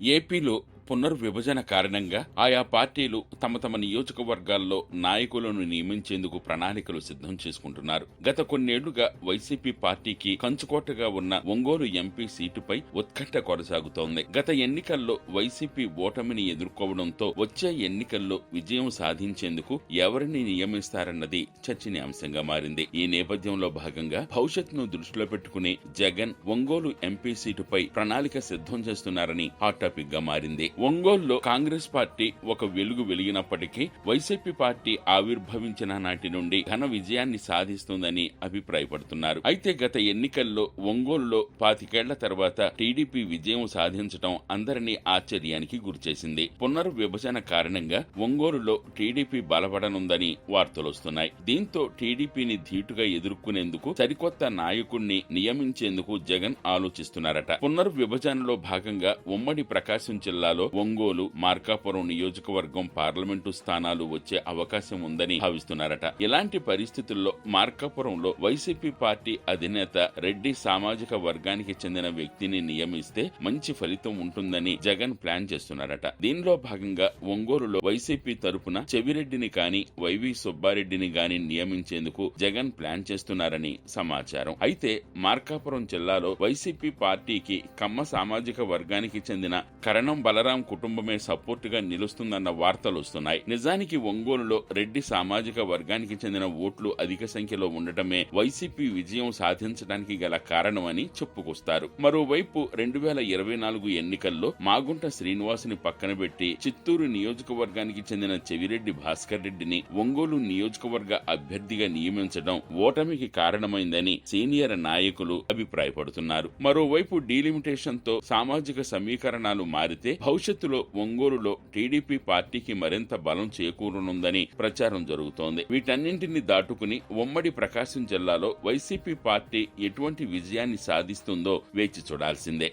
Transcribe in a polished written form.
ఏపీలో పునర్విభజన కారణంగా ఆయా పార్టీలు తమ నియోజకవర్గాల్లో నాయకులను నియమించేందుకు ప్రణాళికలు సిద్ధం చేసుకుంటున్నారు. గత కొన్నేళ్లుగా వైసీపీ పార్టీకి కంచుకోటగా ఉన్న ఒంగోలు ఎంపీ సీటుపై ఉత్కంఠ కొనసాగుతోంది. గత ఎన్నికల్లో వైసీపీ ఓటమిని ఎదుర్కోవడంతో వచ్చే ఎన్నికల్లో విజయం సాధించేందుకు ఎవరిని నియమిస్తారన్నది చర్చనీయాంశంగా మారింది. ఈ నేపథ్యంలో భాగంగా భవిష్యత్తును దృష్టిలో పెట్టుకుని జగన్ ఒంగోలు ఎంపీ సీటుపై ప్రణాళిక సిద్ధం చేస్తున్నారని హాట్ టాపిక్ గా మారింది. ఒంగోలులో కాంగ్రెస్ పార్టీ ఒక వెలుగు వెలిగినప్పటికీ వైసీపీ పార్టీ ఆవిర్భవించిన నాటి నుండి ఘన విజయాన్ని సాధిస్తుందని అభిప్రాయపడుతున్నారు. అయితే గత ఎన్నికల్లో ఒంగోలులో 25 ఏళ్ల తర్వాత టీడీపీ విజయం సాధించడం అందరినీ ఆశ్చర్యానికి గురిచేసింది. పునర్విభజన కారణంగా ఒంగోలులో టీడీపీ బలపడనుందని వార్తలొస్తున్నాయి. దీంతో టీడీపీని ధీటుగా ఎదుర్కొనేందుకు సరికొత్త నాయకుణ్ణి నియమించేందుకు జగన్ ఆలోచిస్తున్నారట. పునర్విభజనలో భాగంగా ఉమ్మడి ప్రకాశం జిల్లాలో ఒంగోలు, మార్కాపురం నియోజకవర్గం పార్లమెంటు స్థానాలు వచ్చే అవకాశం ఉందని భావిస్తున్నారట. ఇలాంటి పరిస్థితుల్లో మార్కాపురంలో వైసీపీ పార్టీ అధినేత రెడ్డి సామాజిక వర్గానికి చెందిన వ్యక్తిని నియమిస్తే మంచి ఫలితం ఉంటుందని జగన్ ప్లాన్ చేస్తున్నారట. దీనిలో భాగంగా ఒంగోలులో వైసీపీ తరపున చెవిరెడ్డిని కాని వైవి సుబ్బారెడ్డిని గాని నియమించేందుకు జగన్ ప్లాన్ చేస్తున్నారని సమాచారం. అయితే మార్కాపురం జిల్లాలో వైసీపీ పార్టీకి కమ్మ సామాజిక వర్గానికి చెందిన కరణం బలరాం కుటుంబమే సపోర్ట్ గా నిలుస్తుందన్న వార్తలు వస్తున్నాయి. నిజానికి ఒంగోలులో రెడ్డి సామాజిక వర్గానికి చెందిన ఓట్లు అధిక సంఖ్యలో ఉండటమే వైసీపీ విజయం సాధించడానికి గల కారణమని చెప్పుకొస్తారు. మరోవైపు 2024 ఎన్నికల్లో మాగుంట శ్రీనివాసుని పక్కన పెట్టి చిత్తూరు నియోజకవర్గానికి చెందిన చెవిరెడ్డి భాస్కర్ రెడ్డిని ఒంగోలు నియోజకవర్గ అభ్యర్థిగా నియమించడం ఓటమికి కారణమైందని సీనియర్ నాయకులు అభిప్రాయపడుతున్నారు. మరోవైపు డీలిమిటేషన్ తో సామాజిక సమీకరణాలు మారితే భవిష్యత్తులో ఒంగోలులో టీడీపీ పార్టీకి మరింత బలం చేకూరనుందని ప్రచారం జరుగుతోంది. వీటన్నింటినీ దాటుకుని ఉమ్మడి ప్రకాశం జిల్లాలో వైసీపీ పార్టీ ఎటువంటి విజయాన్ని సాధిస్తుందో వేచి చూడాల్సిందే.